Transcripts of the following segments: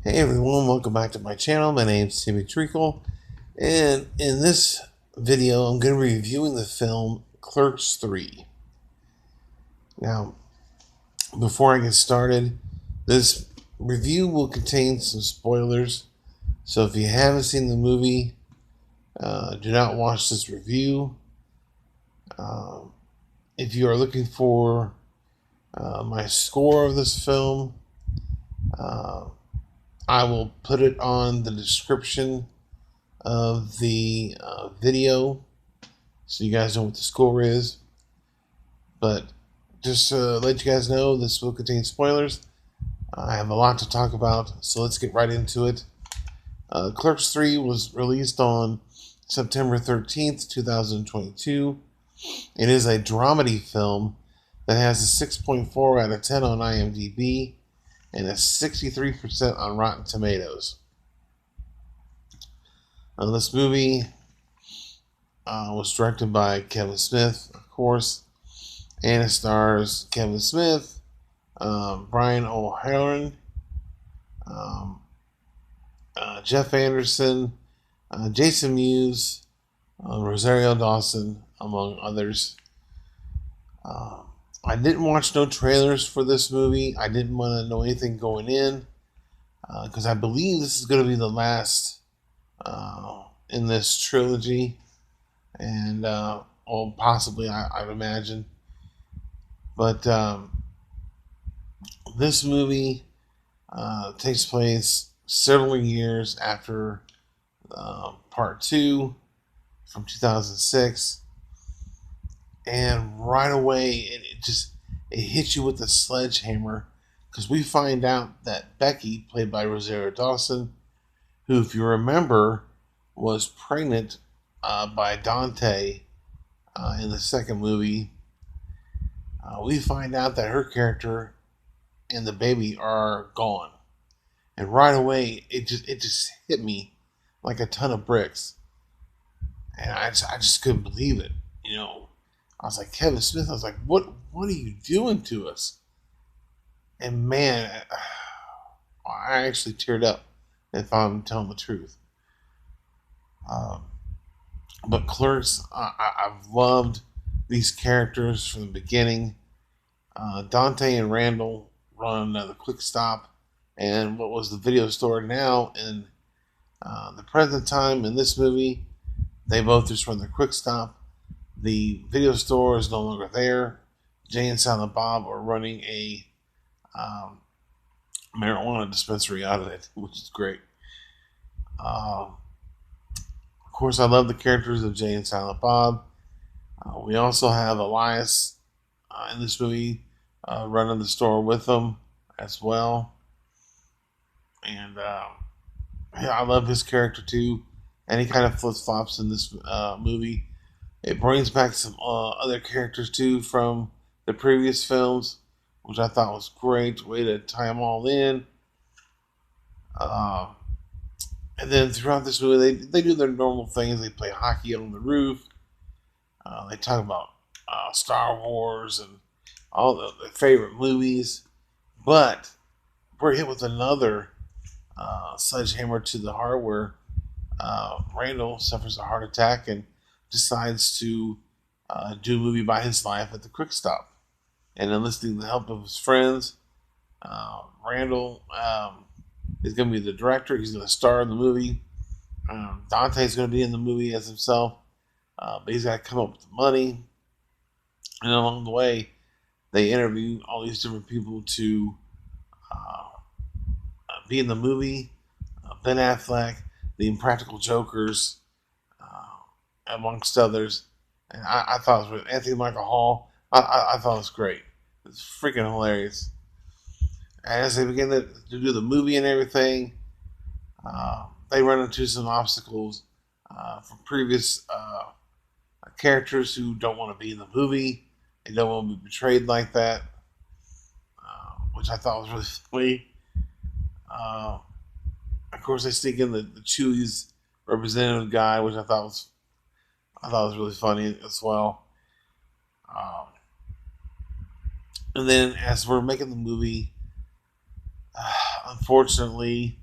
Hey everyone, welcome back to my channel. My name is Timmy Treacle, and in this video I'm going to be reviewing the film Clerks 3. Now, before I get started, this review will contain some spoilers, so if you haven't seen the movie, do not watch this review. If you are looking for my score of this film, I will put it on the description of the video so you guys know what the score is. But just to let you guys know, this will contain spoilers. I have a lot to talk about, so let's get right into it. Clerks 3 was released on September 13th, 2022. It is a dramedy film that has a 6.4 out of 10 on IMDb and a 63% on Rotten Tomatoes. This movie was directed by Kevin Smith, of course, and it stars Kevin Smith, Brian O'Halloran, Jeff Anderson, Jason Mewes, Rosario Dawson, among others. I didn't watch no trailers for this movie. I didn't want to know anything going in because I believe this is going to be the last in this trilogy, and or possibly I'd imagine. But this movie takes place several years after Part 2 from 2006. And right away, it hits you with a sledgehammer because we find out that Becky, played by Rosario Dawson, who, if you remember, was pregnant by Dante in the second movie. We find out that her character and the baby are gone, and right away it just hit me like a ton of bricks, and I just couldn't believe it. I was like, Kevin Smith. I was like, what are you doing to us? And man, I actually teared up, if I'm telling the truth. But Clerks, I've loved these characters from the beginning. Dante and Randall run the Quick Stop and what was the video store. Now in the present time in this movie, they both just run the Quick Stop. The video store is no longer there. Jay and Silent Bob are running a marijuana dispensary out of it, which is great. Of course, I love the characters of Jay and Silent Bob. We also have Elias in this movie running the store with them as well. And yeah, I love his character too. And he kind of flip-flops in this movie. It brings back some other characters too from the previous films, which I thought was great. Way to tie them all in. And then throughout this movie, they do their normal things. They play hockey on the roof. They talk about Star Wars and all their favorite movies. But we're hit with another sledgehammer to the heart where Randall suffers a heart attack and decides to do a movie by his life at the Quick Stop. And enlisting the help of his friends, Randall is going to be the director. He's going to star in the movie. Dante's going to be in the movie as himself, but he's got to come up with the money. And along the way, they interview all these different people to be in the movie. Ben Affleck, the Impractical Jokers, amongst others. And I thought it was Anthony Michael Hall. I thought it was great. It's freaking hilarious. And as they begin to do the movie and everything, they run into some obstacles from previous characters who don't want to be in the movie. They don't want to be betrayed like that, which I thought was really funny. Of course, they sneak in the Chewy's representative guy, which I thought was really funny as well. And then as we're making the movie, unfortunately,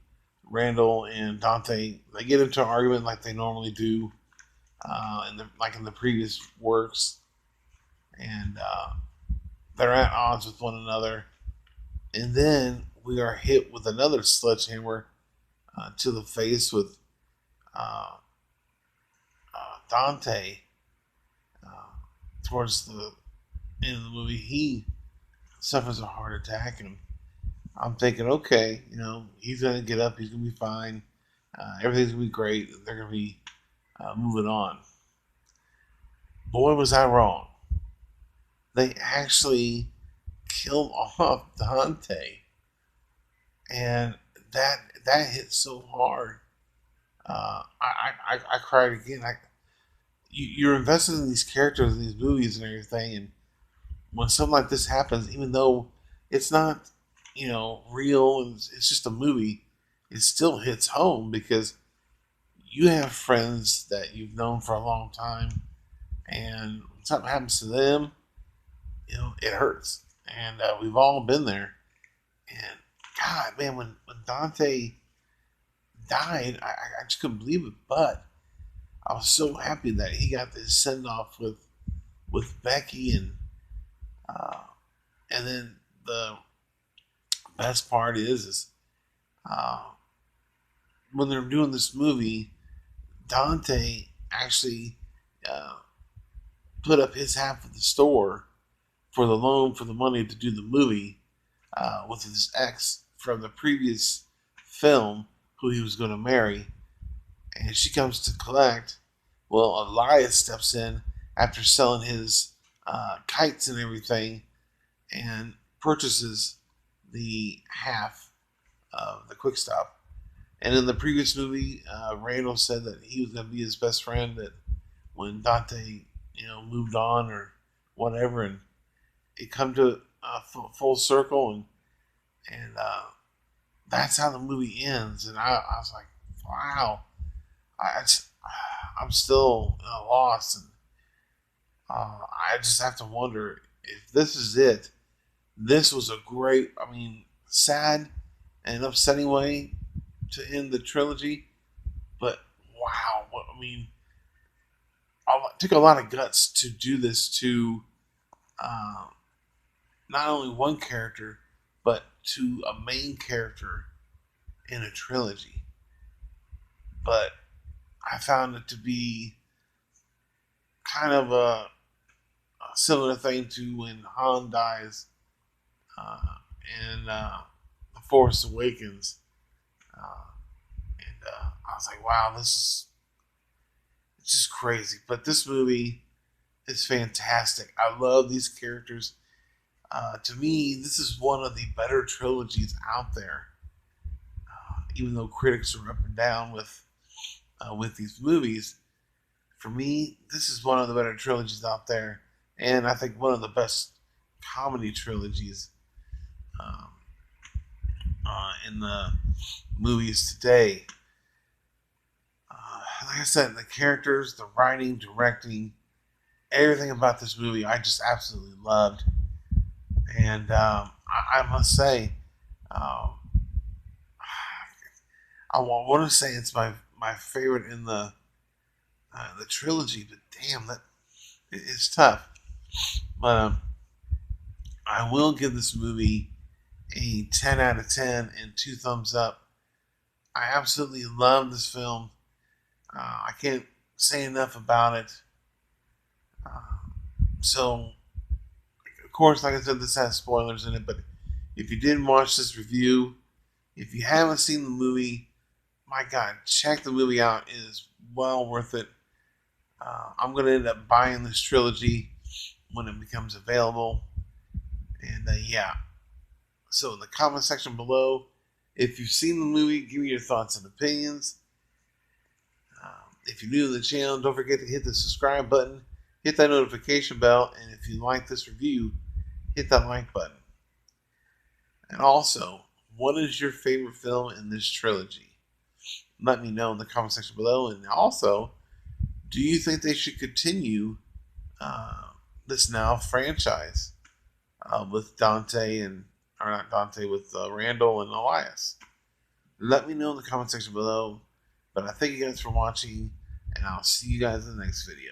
Randall and Dante, they get into an argument like they normally do in the previous works, and they're at odds with one another. And then we are hit with another sledgehammer to the face with uh, Dante uh, towards the end of the movie. He suffers a heart attack, and I'm thinking, okay, he's gonna get up, he's gonna be fine, everything's gonna be great. They're gonna be moving on. Boy, was I wrong. They actually killed off Dante, and that hit so hard. I cried again. You're invested in these characters in these movies and everything, and when something like this happens, even though it's not real and it's just a movie, it still hits home because you have friends that you've known for a long time, and when something happens to them, it hurts, and we've all been there. And God, man, when Dante died, I just couldn't believe it. But I was so happy that he got this send off with Becky, uh, and then the best part is uh, when they're doing this movie, Dante actually uh, put up his half of the store for the loan for the money to do the movie with his ex from the previous film, who he was going to marry, and she comes to collect. Well, Elias steps in after selling his kites and everything and purchases the half of the quick stop. And in the previous movie, Randall said that he was going to be his best friend. That when Dante, moved on or whatever, and it come to full circle, and that's how the movie ends. And I was like, wow, I I'm still lost, and I just have to wonder if this is it. This was a great, I mean, sad and upsetting way to end the trilogy, but wow, I mean, it took a lot of guts to do this to uh, not only one character, but to a main character in a trilogy. But I found it to be kind of a similar thing to when Han dies uh, in The Force Awakens. Uh, and I was like, wow, this is it's just crazy. But this movie is fantastic. I love these characters. To me, this is one of the better trilogies out there. Even though critics are up and down with these movies, for me, this is one of the better trilogies out there, and I think one of the best comedy trilogies um, in the movies today. Like I said, the characters, the writing, directing, everything about this movie, I just absolutely loved. And I must say, um, I want to say it's my favorite in the trilogy, but damn, it's tough. But I will give this movie a 10 out of 10 and two thumbs up. I absolutely love this film. I can't say enough about it. Uh, so, of course, like I said, this has spoilers in it, but if you didn't watch this review, if you haven't seen the movie, my God, check the movie out. It is well worth it. I'm going to end up buying this trilogy when it becomes available. And yeah, so in the comment section below, if you've seen the movie, give me your thoughts and opinions. If you're new to the channel, don't forget to hit the subscribe button, hit that notification bell, and if you like this review, hit that like button. And also, what is your favorite film in this trilogy? Let me know in the comment section below. And also, do you think they should continue this now franchise with Dante and, or not Dante, with Randall and Elias? Let me know in the comment section below. But I thank you guys for watching, and I'll see you guys in the next video.